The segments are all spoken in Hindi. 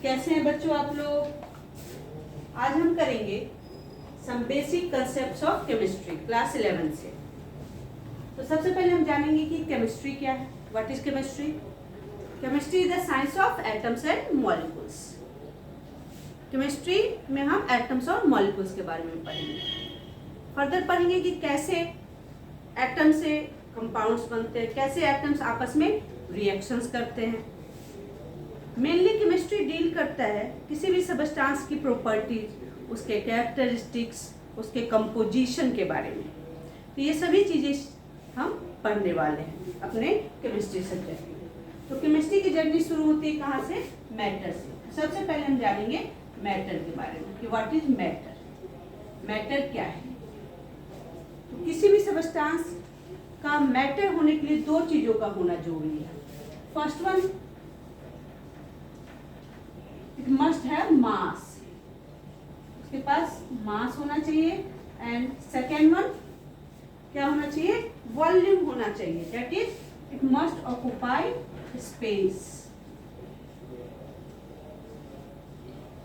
कैसे हैं बच्चों आप लोग? आज हम करेंगे some basic concepts of chemistry class 11 से। तो सबसे पहले हम जानेंगे कि केमिस्ट्री क्या है। What is chemistry? Chemistry is the science of atoms and molecules. Chemistry में हम एटम्स और मॉलिक्यूल्स के बारे में पढ़ेंगे। फर्दर पढ़ेंगे कि कैसे एटम से कंपाउंड्स बनते हैं, कैसे एटम्स आपस में रिएक्शंस करते हैं। मेनली केमिस्ट्री डील करता है किसी भी सबस्टांस की प्रॉपर्टीज, उसके कैरेक्टरिस्टिक्स, उसके कंपोजिशन के बारे में। तो ये सभी चीज़ें हम पढ़ने वाले हैं अपने केमिस्ट्री सब्जेक्ट में। तो केमिस्ट्री की जर्नी शुरू होती है कहाँ से? मैटर से। सबसे पहले हम जानेंगे मैटर के बारे में कि व्हाट इज मैटर। मैटर क्या है? तो किसी भी सबस्टांस का मैटर होने के लिए दो चीज़ों का होना जरूरी है। First one, it must have मास, उसके पास मास होना चाहिए। एंड सेकेंड वन क्या होना चाहिए? वॉल्यूम होना चाहिए। That is it must occupy space.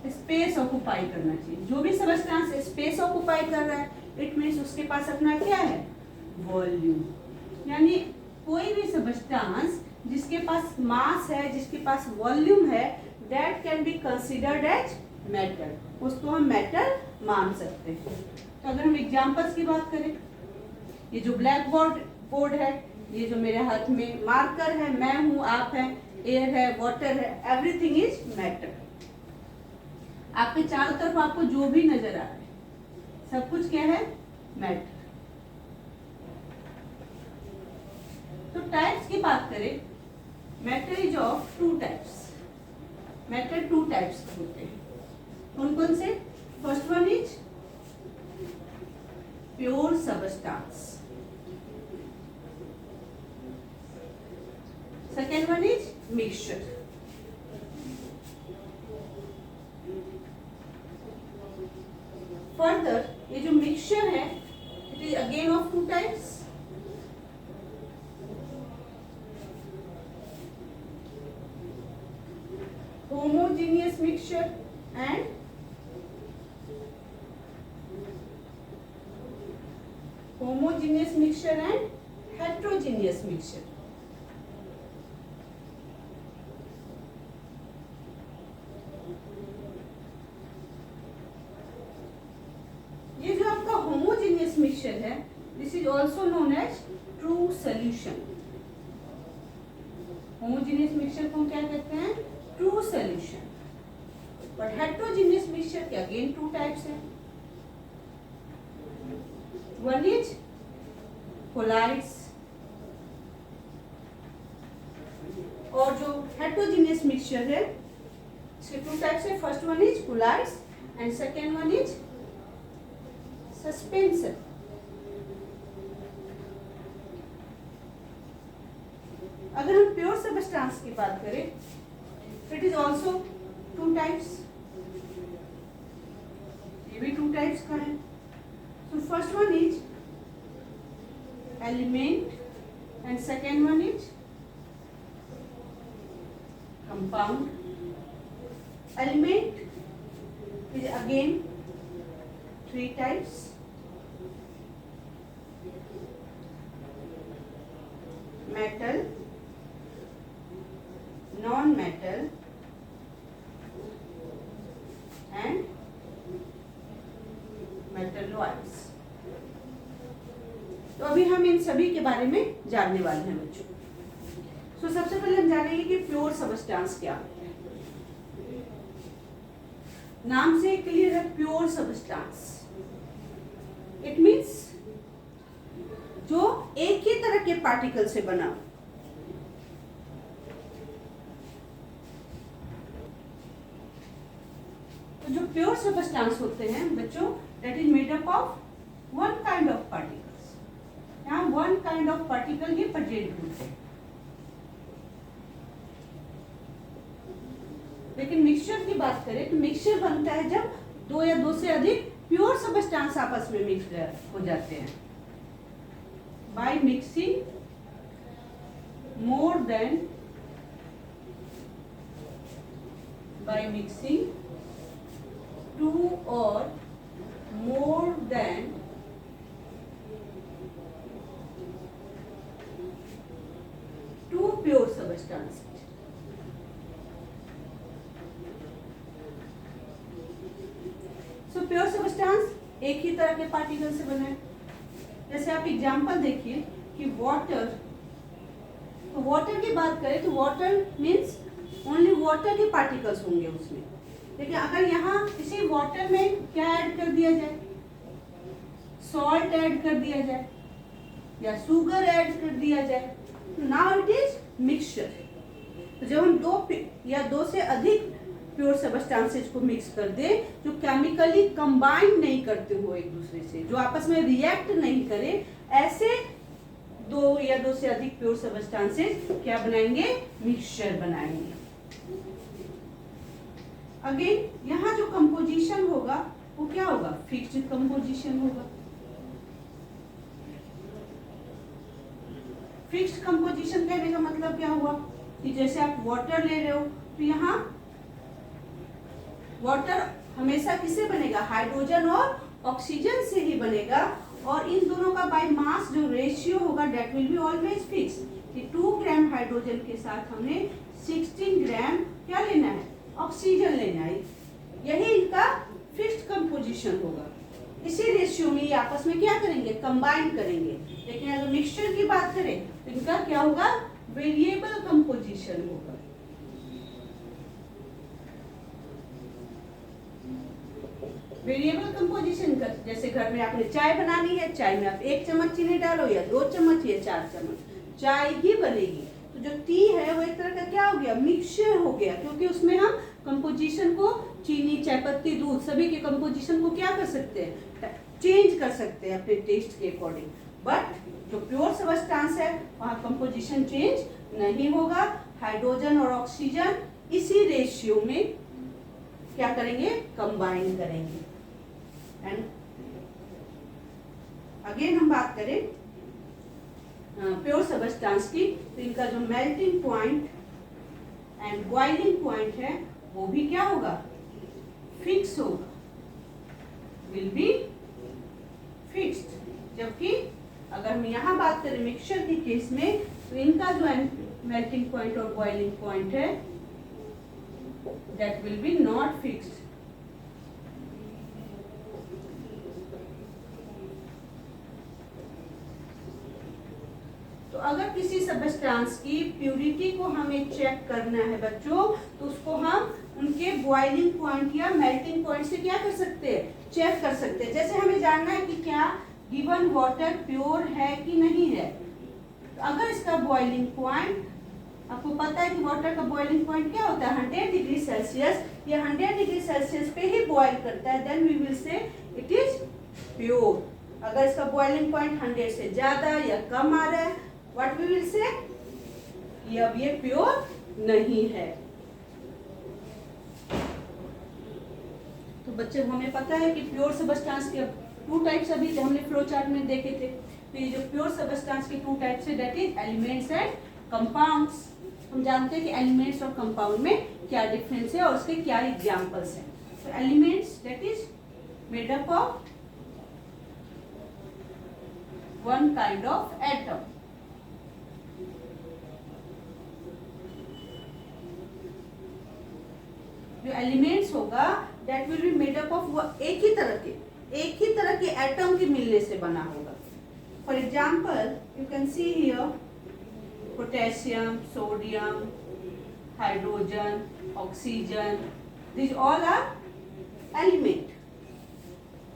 Space occupy करना चाहिए। जो भी सबस्टांस स्पेस ऑक्यूपाई कर रहा है, इट मीन्स उसके पास अपना क्या है? वॉल्यूम। यानी कोई भी सबस्टांस जिसके पास मास है, जिसके पास वॉल्यूम है, that can be considered as matter. उसको हम मैटर मान सकते हैं। तो अगर हम एग्जांपल्स की बात करें, ये जो ब्लैक बोर्ड है, ये जो मेरे हाथ में मार्कर है, मैं हूँ, आप हैं, एयर है, वाटर है, एवरीथिंग इज मैटर। आपके चारों तरफ आपको जो भी नजर आ रहा है, सब कुछ क्या है? मैटर। तो टाइप्स की बात करें, matter is of two types. Matter two types होते हैं। कौन कौन से? First one is pure substance, second one is mixture. Further ये जो मिक्सचर है, it is again of two types. Homogeneous mixture and heterogeneous mixture. ये जो आपका होमोजेनियस मिक्सचर है, this is also known as true solution. Homogeneous mixture को क्या कहते हैं? True solution. But heterogeneous mixture के अगेन टू टाइप्स है। वन इज कोलाइड्स, और जो हेट्रोजेनियस मिक्सचर है, इसके टू टाइप्स है। First one is colloids and second one is suspension. अगर हम प्योर सबस्टांस की बात करें, it is also two types. ये भी टू टाइप्स का है। So first one is element and second one is compound. Element is again three types. Metal, non-metal and metalloids. तो अभी हम इन सभी के बारे में जानने वाले हैं बच्चों। तो सबसे पहले हम जानेंगे कि प्योर सबस्टांस क्या है। नाम से क्लियर है, प्योर सबस्टांस। इट मीन्स जो एक ही तरह के पार्टिकल से बना। तो जो प्योर सबस्टांस होते हैं बच्चों, that is made up of one kind of particles. यहाँ वन काइंड ऑफ पार्टिकल ही प्रेजेंट होते हैं। लेकिन मिक्सचर की बात करें तो मिक्सचर बनता है जब दो या दो से अधिक प्योर सबस्टांस आपस में मिक्स हो जाते हैं। By mixing more than by mixing two or more than two pure substances. So pure substance एक ही तरह के पार्टिकल से बना है। जैसे आप एग्जांपल देखिए कि वाटर, तो वाटर की बात करें तो वाटर मीन्स ओनली वाटर के पार्टिकल्स होंगे उसमें। लेकिन अगर यहाँ इसी वाटर में क्या ऐड कर दिया जाए, सॉल्ट ऐड कर दिया जाए या शुगर ऐड कर दिया जाए, नाउ इट इज मिक्सचर। तो जब हम दो या दो से अधिक प्योर सबस्टांसेस को मिक्स कर दे जो केमिकली कंबाइन नहीं करते हो एक दूसरे से, जो आपस में रिएक्ट नहीं करे, ऐसे दो या दो से अधिक प्योर सबस्टांसेस क्या बनाएंगे, मिक्सचर बनाएंगे। अगेन यहाँ जो कंपोजिशन होगा वो क्या होगा, फिक्स्ड कंपोजिशन होगा। फिक्स्ड कंपोजिशन कहने का मतलब क्या हुआ कि जैसे आप वाटर ले रहे हो तो यहाँ वाटर हमेशा किससे बनेगा, हाइड्रोजन और ऑक्सीजन से ही बनेगा, और इन दोनों का बाय मास जो रेशियो होगा that will be always fix. कि 2 ग्राम हाइड्रोजन के साथ हमने 16 ग्राम क्या लेना है, ऑक्सीजन लेना है। यही इनका फिक्स्ड कंपोजिशन होगा। इसी रेशियो में ये आपस में क्या करेंगे, कंबाइन करेंगे। लेकिन अगर मिक्सचर की बात करें तो इनका क्या होगा, वेरिएबल कंपोजिशन होगा। वेरिएबल कंपोजिशन का जैसे घर में आपने चाय बनानी है, चाय में आप 1 चम्मच चीनी डालो या 2 चम्मच या 4 चम्मच, चाय ही बनेगी। तो जो टी है वो एक तरह का क्या हो गया, मिक्सचर हो गया, क्योंकि उसमें हम कंपोजिशन को चीनी, चायपत्ती, दूध सभी के कंपोजिशन को क्या कर सकते हैं, चेंज कर सकते हैं अपने टेस्ट के अकॉर्डिंग। बट जो प्योर सबस्टांस है वहाँ कंपोजिशन चेंज नहीं होगा। हाइड्रोजन और ऑक्सीजन इसी रेशियो में क्या करेंगे, कंबाइन करेंगे। एंड अगेन हम बात करें प्योर सबस्टांस की, तो इनका जो melting point and boiling point है वो भी क्या होगा, फिक्स होगा, विल बी फिक्स्ड। जबकि अगर हम यहाँ बात करें मिक्सचर की केस में तो इनका जो मेल्टिंग पॉइंट और बॉइलिंग पॉइंट है that will be not fixed। तो अगर किसी सबस्टांस की प्यूरिटी को हमें चेक करना है बच्चों, तो उसको हम उनके बॉइलिंग पॉइंट या मेल्टिंग पॉइंट से क्या कर सकते हैं, चेक कर सकते हैं। जैसे हमें जानना है कि क्या गिवन वाटर प्योर है कि नहीं है, तो अगर इसका बॉइलिंग पॉइंट, आपको पता है कि वाटर का बॉइलिंग पॉइंट क्या होता है, 100 डिग्री सेल्सियस, ये 100 डिग्री सेल्सियस पे ही बॉइल करता है, then we will say it is pure. अगर इसका बॉइलिंग पॉइंट 100 से ज्यादा या कम आ रहा है, व्हाट वी विल से, ये अब ये प्योर नहीं है। तो बच्चे हमें पता है कि प्योर सबस्टांस के 2 टाइप्स अभी हमने फ्लो चार्ट में देखे थे। तो ये जो प्योर सबस्टांस के 2 टाइप्स है that is elements and compounds. हम जानते हैं कि एलिमेंट्स और कंपाउंड में क्या डिफरेंस है और उसके क्या एग्जांपल्स हैं। तो elements that is made up of one kind of atom. जो एलिमेंट्स होगा that will be made up of एक ही तरह के एटम के मिलने से बना होगा। For example you can see here potassium, sodium, hydrogen, oxygen, these all are element।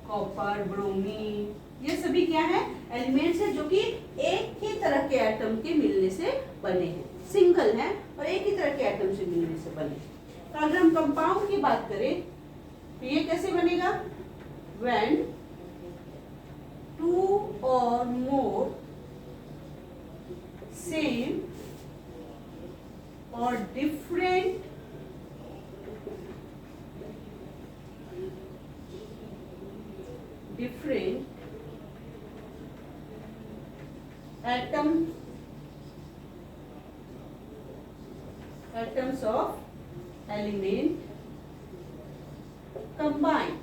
copper, bromine, ये सभी क्या है, एलिमेंट्स है जो कि एक ही तरह के एटम के मिलने से बने हैं, सिंगल हैं और एक ही तरह के एटम से मिलने से बने हैं। तो अगर हम कंपाउंड की बात करें तो ये कैसे बनेगा, when 2 or more same or different atoms of element combine.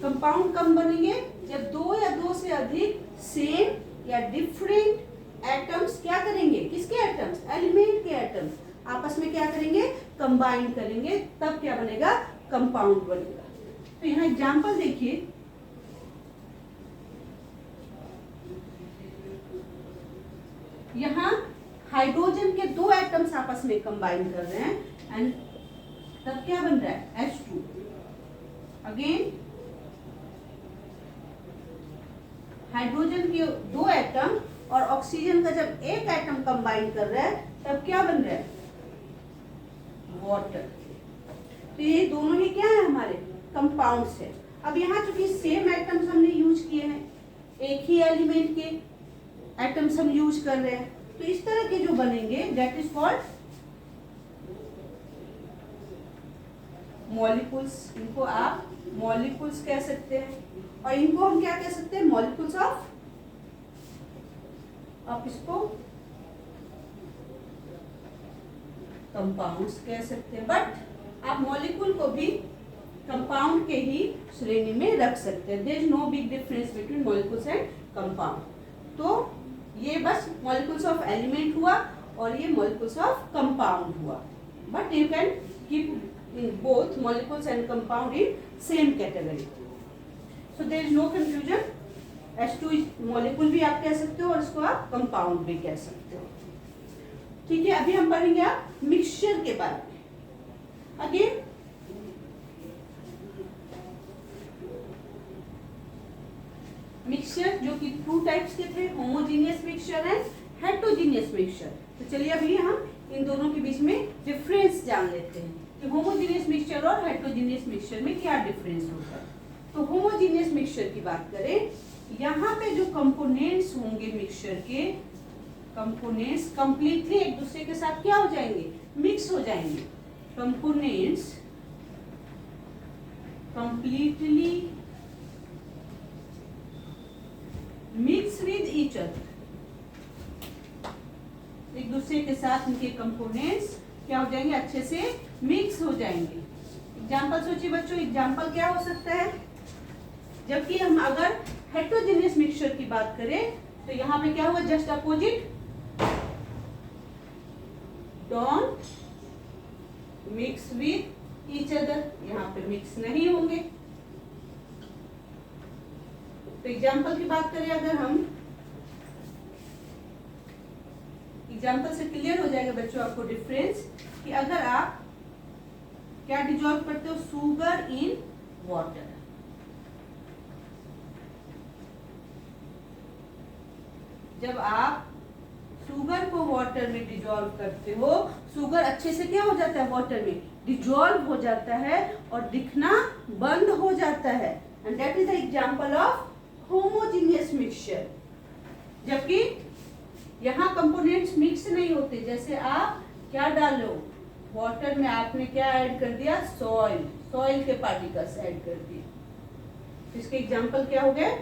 Compound कब बनेंगे? जब दो या दो से अधिक सेम या डिफरेंट एटम्स क्या करेंगे? किसके एटम्स? एलिमेंट के एटम्स आपस में क्या करेंगे? कंबाइन करेंगे, तब क्या बनेगा? कंपाउंड बनेगा। तो यहाँ एग्जांपल देखिए, यहाँ हाइड्रोजन के दो एटम्स आपस में कंबाइन कर रहे हैं एंड तब क्या बन रहा है? H2। अगेन हाइड्रोजन के दो एटम और ऑक्सीजन का जब एक एटम कंबाइन कर रहा है तब क्या बन रहा है? वाटर। तो ये दोनों ही क्या है? हमारे कंपाउंड्स है। अब यहाँ चूंकि सेम एटम्स हमने यूज किए हैं, एक ही एलिमेंट के एटम्स हम यूज कर रहे हैं, तो इस तरह के जो बनेंगे दैट इज कॉल्ड मॉलिक्यूल्स। इनको आप मॉलिक्यूल्स कह सकते हैं और इनको हम क्या कह सकते हैं? मॉलिक्यूल्स ऑफ, आप इसको कंपाउंड्स कह सकते हैं। बट आप मॉलिक्यूल को भी कंपाउंड के ही श्रेणी में रख सकते हैं। There is no big difference between molecules and compound. तो ये बस मॉलिक्यूल्स ऑफ एलिमेंट हुआ और ये मॉलिक्यूल्स ऑफ कंपाउंड हुआ। But you can keep in both molecules and compound in same category, so there is no confusion. H2 molecule भी आप कह सकते हो और इसको आप कंपाउंड भी कह सकते हो। ठीक है, अभी हम पढ़ेंगे आप मिक्सचर के बारे में। अगेन मिक्सचर जो कि टू टाइप्स के थे, homogeneous mixture and heterogeneous mixture. तो चलिए अभी हम इन दोनों के बीच में डिफरेंस जान लेते हैं कि होमोजेनियस मिक्सचर और हेटेरोजेनियस मिक्सचर में क्या डिफरेंस होता है। तो होमोजेनियस मिक्सचर की बात करें, यहाँ पे जो कंपोनेंट्स होंगे मिक्सचर के, कंपोनेंट्स कंप्लीटली एक दूसरे के साथ क्या हो जाएंगे? मिक्स हो जाएंगे। Components completely mix with each other. एक दूसरे के साथ इनके कंपोनेंट्स क्या हो जाएंगे? अच्छे से मिक्स हो जाएंगे। एग्जाम्पल सोचिए बच्चों, एग्जाम्पल क्या हो सकता है? जबकि हम अगर हेटेरोजेनियस मिक्सचर की बात करें तो यहाँ पे क्या होगा? Just opposite, don't mix with each other. यहाँ पे मिक्स नहीं होंगे। तो एग्जाम्पल की बात करें अगर हम, एग्जाम्पल से क्लियर हो जाएगा बच्चों आपको डिफरेंस कि अगर आप क्या डिजॉल्व करते हो? Sugar in water. जब आप शुगर को वाटर में डिजॉल्व करते हो, शुगर अच्छे से क्या हो जाता है? वाटर में डिजॉल्व हो जाता है और दिखना बंद हो जाता है। And that is the example of homogeneous mixture. जबकि यहाँ कंपोनेंट्स मिक्स नहीं होते। जैसे आप क्या डालो? वाटर में आपने क्या ऐड कर दिया? सॉइल। सॉइल के पार्टिकल्स ऐड कर दिए। इसके एग्जांपल क्या हो गए?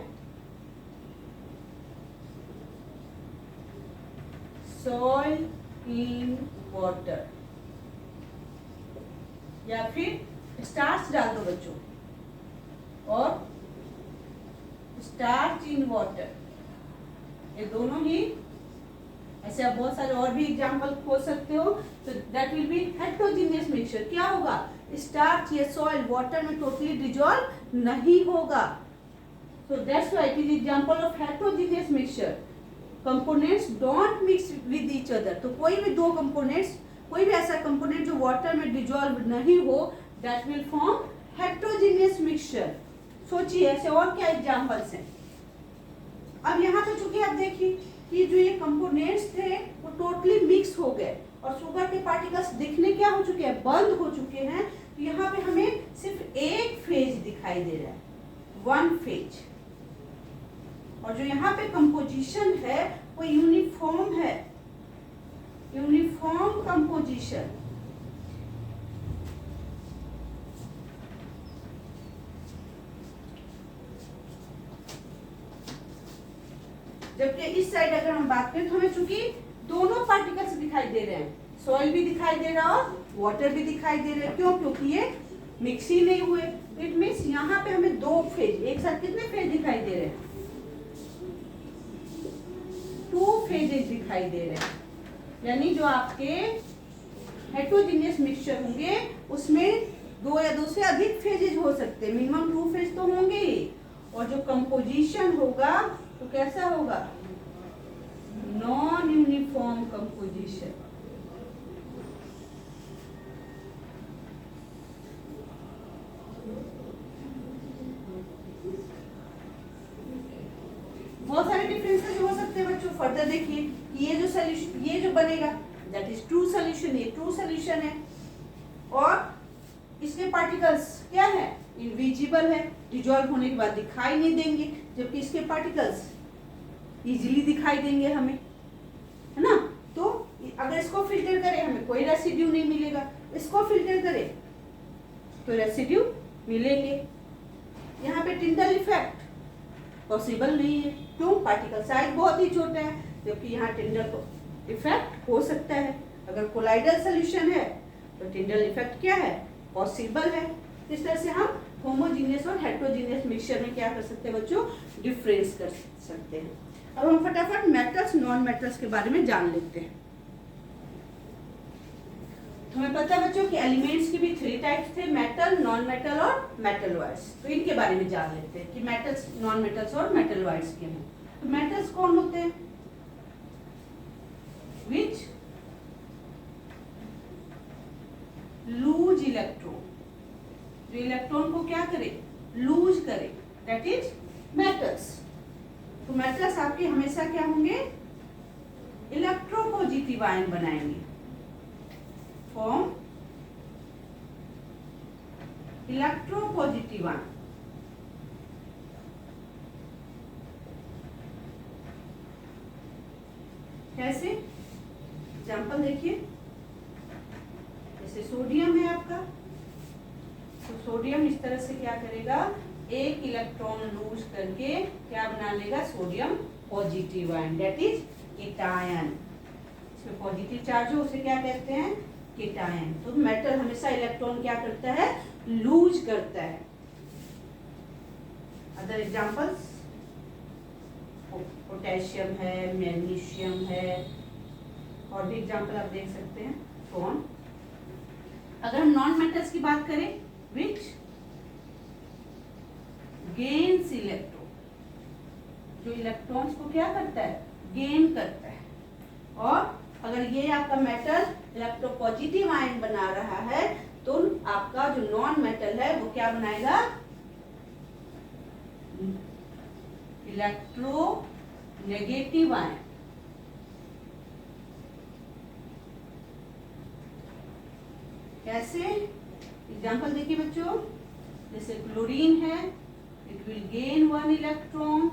Soil in water. या फिर स्टार्च डाल दो बच्चों, और स्टार्च इन वाटर। ये दोनों ही ऐसे आप बहुत सारे और भी एग्जांपल खोज सकते हो। तो that will be heterogeneous mixture. क्या होगा? स्टार्च या सॉइल वाटर में टोटली डिजॉल्व नहीं होगा। So that's why it is example of heterogeneous mixture. Components don't mix with each other. तो कोई भी दो कंपोनेंट्स, कोई भी ऐसा कंपोनेंट जो वाटर में डिजॉल्व नहीं हो, that will form heterogeneous mixture. सोचिए ऐसे और क्या एग्जांपल्स हैं। अब यहाँ पे चूंकि आप देखिए कि जो ये कंपोनेंट्स थे वो टोटली मिक्स हो गए और शुगर के पार्टिकल्स दिखने क्या हो चुके हैं? बंद हो चुके हैं। तो यहाँ पे हमें सिर्फ एक फेज दिखाई दे रहा है, वन फेज। और जो यहाँ पे कंपोजिशन है वो यूनिफॉर्म है, यूनिफॉर्म कंपोजिशन। जबकि इस साइड अगर हम बात करें तो हमें चूंकि दोनों पार्टिकल्स दिखाई दे रहे हैं, सॉइल भी दिखाई दे रहा और वाटर भी दिखाई दे रहा है। क्यों? क्योंकि ये मिक्स ही नहीं हुए। इट मीन्स यहाँ पे हमें दो फेज, एक साथ कितने फेज दिखाई दे रहे हैं? 2 फेजेस दिखाई दे रहे हैं। यानी जो आपके हेटेरोजेनियस मिक्सचर होंगे उसमें 2 या 2 से अधिक फेजेज हो सकते हैं, मिनिमम 2 फेज तो होंगे ही। और जो कंपोजिशन होगा तो कैसा होगा? Non uniform composition. बहुत सारे डिफरेंसेस हो सकते हैं बच्चों। फर्दर देखिए ये जो सॉल्यूशन, ये जो बनेगा दैट इज ट्रू सॉल्यूशन, ये ट्रू सॉल्यूशन है। और इसके पार्टिकल्स क्या है? इनविजिबल है, डिजॉल्व होने के बाद दिखाई नहीं देंगे, जबकि इसके पार्टिकल्स इजीली दिखाई देंगे हमें, है ना। तो अगर इसको फिल्टर करें हमें कोई रेसिड्यू नहीं मिलेगा, इसको फिल्टर करें तो रेसिड्यू मिलेंगे। यहाँ पे टिंडल इफेक्ट पॉसिबल नहीं है। क्यों? पार्टिकल साइज बहुत ही छोटा है, जबकि यहाँ टिंडल इफेक्ट हो सकता है। अगर कोलाइडल सॉल्यूशन है तो टिंडल इफेक्ट क्या है? पॉसिबल है। इस तरह से हम होमोजीनियस और हेटेरोजीनियस मिक्सचर में क्या कर सकते हैं बच्चों? डिफरेंस कर सकते हैं। अब हम फटाफट मेटल्स नॉन मेटल्स के बारे में जान लेते हैं। हमें पता है बच्चों कि एलिमेंट्स के भी 3 टाइप्स थे, मेटल, नॉन मेटल और मेटलॉइड्स। तो इनके बारे में जान लेते हैं कि मेटल्स, नॉन मेटल्स और मेटलॉइड्स के हैं। तो मेटल्स कौन होते हैं? विच लूज इलेक्ट्रॉन, जो इलेक्ट्रॉन को क्या करे? लूज करे, दैट इज मेटल्स। तो मेटल्स आपके हमेशा क्या होंगे? इलेक्ट्रोपॉजिटिव आयन बनाएंगे, फॉर्म इलेक्ट्रोपॉजिटिव आयन। कैसे? एग्जाम्पल देखिए, जैसे सोडियम है आपका, तो सोडियम इस तरह से क्या करेगा? एक इलेक्ट्रॉन लूज करके क्या बना लेगा? Sodium positive ion, that is cation. इसमें पॉजिटिव चार्ज हो उसे क्या कहते हैं? कीटायन। तो मेटल हमेशा इलेक्ट्रॉन क्या करता है? लूज करता है। अदर एग्जांपल्स पोटेशियम है, मैग्नीशियम है, और भी एग्जांपल आप देख सकते हैं। कौन? अगर हम नॉन मेटल्स की बात करें, विच गेन्स इलेक्ट्रॉन, जो इलेक्ट्रॉन्स को क्या करता है? गेन करता है। और अगर ये आपका मेटल इलेक्ट्रोपॉजिटिव आयन बना रहा है तो आपका जो नॉन मेटल है वो क्या बनाएगा? Electro negative ion. कैसे? एग्जांपल देखिए बच्चों, जैसे क्लोरीन है, it will gain 1 electron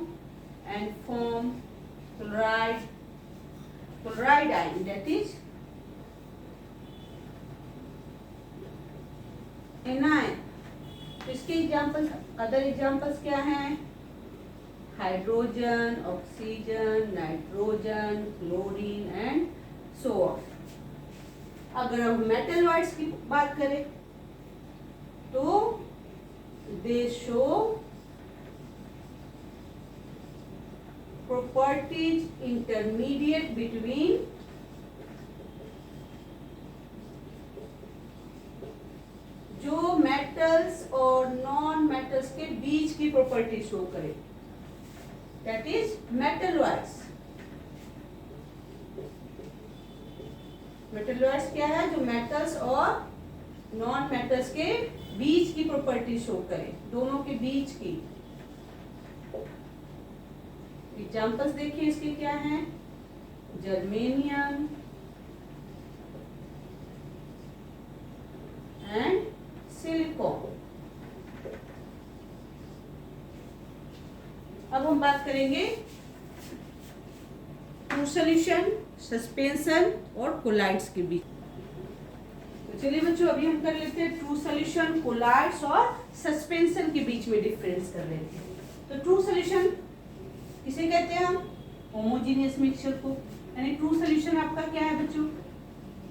and form chloride ion, that is anion। तो इसके एग्जांपल्स, अदर एग्जांपल्स क्या हैं? Hydrogen, oxygen, nitrogen, chlorine and so on. अगर हम मेटलॉइड्स की बात करें तो दे शो properties intermediate between जो मेटल्स और नॉन मेटल्स के बीच की प्रॉपर्टी शो करे, दैट इज मेटलॉइड्स। मेटलॉइड्स क्या है? जो मेटल्स और नॉन मेटल्स के बीच की प्रॉपर्टी शो करे, दोनों के बीच की। एग्जाम्पल्स देखिए इसके क्या हैं? Germanium and silicon. अब हम बात करेंगे ट्रू सॉल्यूशन, सस्पेंशन और कोलाइड्स के बीच। तो चलिए बच्चों अभी हम कर लेते हैं ट्रू सॉल्यूशन, कोलाइड्स और सस्पेंशन के बीच में डिफरेंस कर लेते हैं। तो ट्रू सॉल्यूशन किसे कहते हैं हम? होमोजीनियस मिक्सचर को। यानी ट्रू सॉल्यूशन आपका क्या है बच्चों?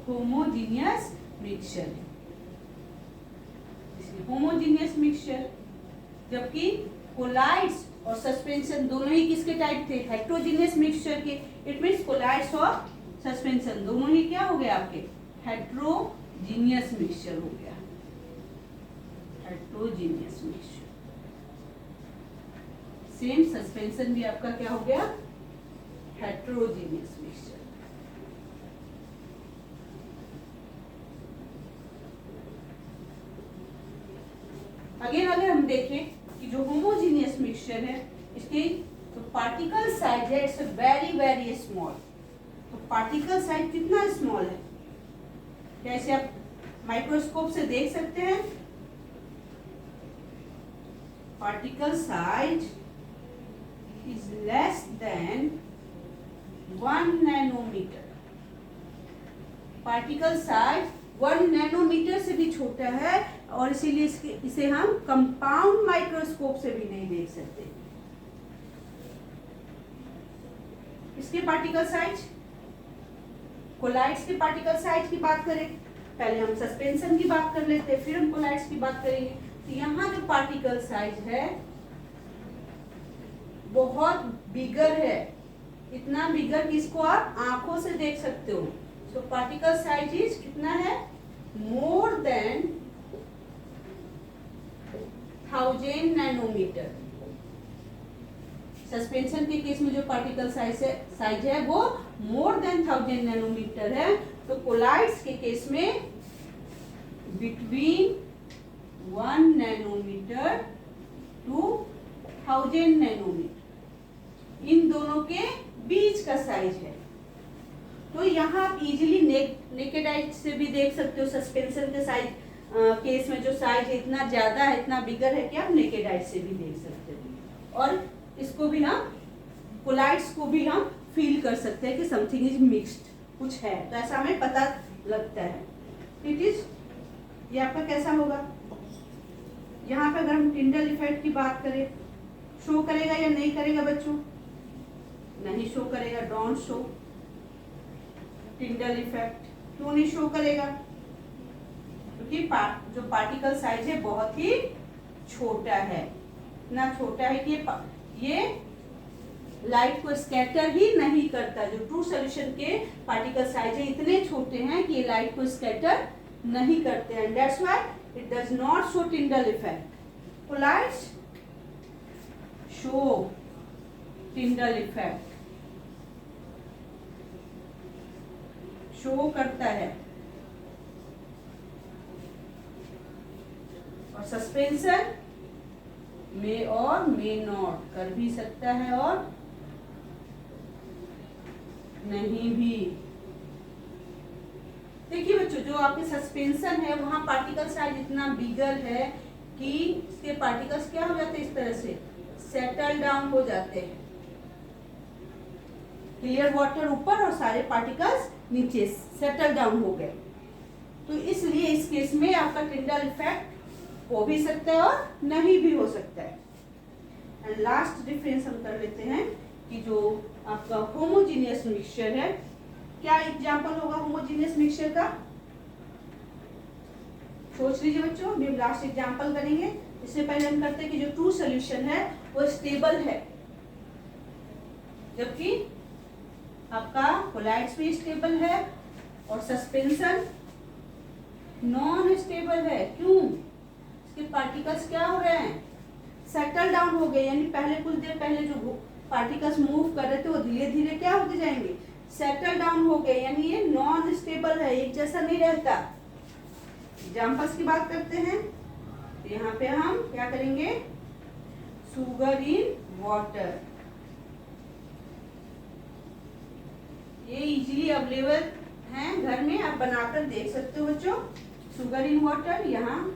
होमोजीनियस मिक्सचर है, इसलिए होमोजीनियस मिक्सचर। जबकि कोलाइड्स और सस्पेंशन दोनों ही किसके टाइप थे? हेट्रोजीनियस मिक्सचर के। इट मींस कोलाइड्स और सस्पेंशन दोनों ही क्या हो गए आपके? हेट्रोजीनियस मिक्सचर हो गया, हेट्रोजीनियस मिक्सचर। सेम सस्पेंशन भी आपका क्या हो गया? Heterogeneous mixture. अगेन अगर हम देखें कि जो होमोजीनियस मिक्सचर है इसकी तो पार्टिकल साइज है इट्स वेरी वेरी स्मॉल। तो पार्टिकल साइज कितना स्मॉल है? क्या इसे आप माइक्रोस्कोप से देख सकते हैं? Particle size is less than 1 nanometer. Particle size 1 nanometer से भी छोटा है और इसीलिए इसे हम कंपाउंड माइक्रोस्कोप से भी नहीं देख सकते। इसके पार्टिकल साइज, कोलाइड्स के पार्टिकल साइज की बात करें, पहले हम सस्पेंशन की बात कर लेते हैं, फिर हम कोलाइड्स की बात करेंगे। तो यहाँ जो पार्टिकल साइज है बहुत बिगर है, इतना बिगर कि इसको आप आंखों से देख सकते हो। सो पार्टिकल साइज इज कितना है? More than 1000 nanometer. सस्पेंशन के केस में जो पार्टिकल साइज है वो मोर देन 1000 नैनोमीटर है। तो कोलाइड्स के केस में बिटवीन 1 नैनोमीटर टू 1000 नैनोमीटर, इन दोनों के बीच का साइज है। तो यहाँ आप इजीली नेकेड आई से भी देख सकते हो। सस्पेंशन के साइज केस में जो साइज है इतना ज्यादा है, इतना बिगर है कि आप नेकेड आई से भी देख सकते हो। और इसको भी हम कोलाइड्स को भी हम फील कर सकते हैं कि समथिंग इज मिक्स्ड, कुछ है, तो ऐसा हमें पता लगता है। इट इज ये आपका कैसा होगा? यहाँ पे अगर हम टिंडल इफेक्ट की बात करें, शो करेगा या नहीं करेगा बच्चों? नहीं शो करेगा, डोंट शो टिंडल इफेक्ट। क्यों नहीं शो करेगा? क्योंकि जो पार्टिकल साइज है बहुत ही छोटा है, इतना छोटा है कि ये लाइट को स्कैटर ही नहीं करता। जो ट्रू सॉल्यूशन के पार्टिकल साइज है इतने छोटे हैं कि ये लाइट को स्कैटर नहीं करते हैं। That's why it does not show Tyndall effect. Colloids show Tyndall effect, show करता है। और सस्पेंशन मे और मे नॉट कर भी सकता है और नहीं भी। देखिए बच्चों, जो आपके सस्पेंशन है वहां पार्टिकल साइज इतना बिगर है कि इसके पार्टिकल्स क्या हो जाते हैं, इस तरह से सेटल डाउन हो जाते हैं। क्लियर वाटर ऊपर और सारे पार्टिकल्स नीचे सेटल डाउन हो गए। तो इसलिए इस केस में आपका टिंडल इफेक्ट हो भी सकता है और नहीं भी हो सकता है। एंड लास्ट डिफरेंस हम कर लेते हैं कि जो आपका होमोजीनियस मिक्सचर है, क्या एग्जांपल होगा होमोजीनियस मिक्सचर का? सोच लीजिए बच्चों, अभी हम लास्ट एग्जांपल करेंगे। इससे पहले हम करते हैं कि जो ट्रू सॉल्यूशन है वो स्टेबल है, जबकि आपका कोलाइड्स भी स्टेबल है और सस्पेंशन नॉन स्टेबल है। क्यों? इसके पार्टिकल्स क्या हो रहे हैं? सेटल डाउन हो गए, यानी पहले कुछ देर पहले जो पार्टिकल्स मूव कर रहे थे वो धीरे धीरे क्या होते जाएंगे? सेटल डाउन हो गए, यानी ये नॉन स्टेबल है, एक जैसा नहीं रहता। एग्जांपल्स की बात करते हैं तो यहाँ पे हम क्या करेंगे? शुगर इन वाटर, ये इजीली अवेलेबल है घर में, आप बनाकर देख सकते हो बच्चों। शुगर इन वाटर, यहाँ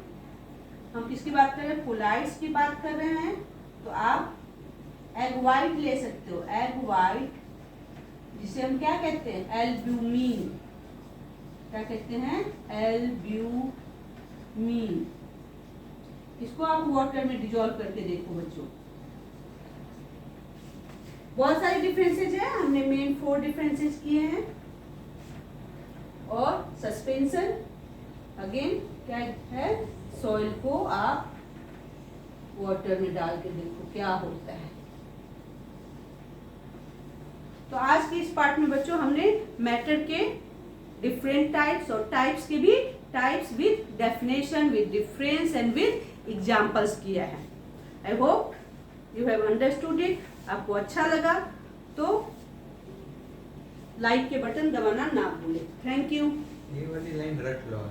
हम किसकी बात कर रहे हैं? कोलाइड्स की बात कर रहे हैं। तो आप एग वाइट ले सकते हो, एग वाइट, जिसे हम क्या कहते हैं? एल्ब्यूमिन। क्या कहते हैं? एल्ब्यूमिन। इसको आप वाटर में डिजोल्व करके देखो बच्चों। बहुत सारे डिफरेंसेज है, हमने मेन 4 डिफरेंसेज किए हैं और सस्पेंशन, अगेन क्या है, सॉइल को आप वाटर में डाल के देखो क्या होता है। तो आज के इस पार्ट में बच्चों हमने मैटर के डिफरेंट टाइप्स और टाइप्स के भी types with definition, with difference and with examples किया है। I hope you have understood it. आपको अच्छा लगा तो लाइक के बटन दबाना ना भूलें। Thank you. ये वाली लाइन रट लो।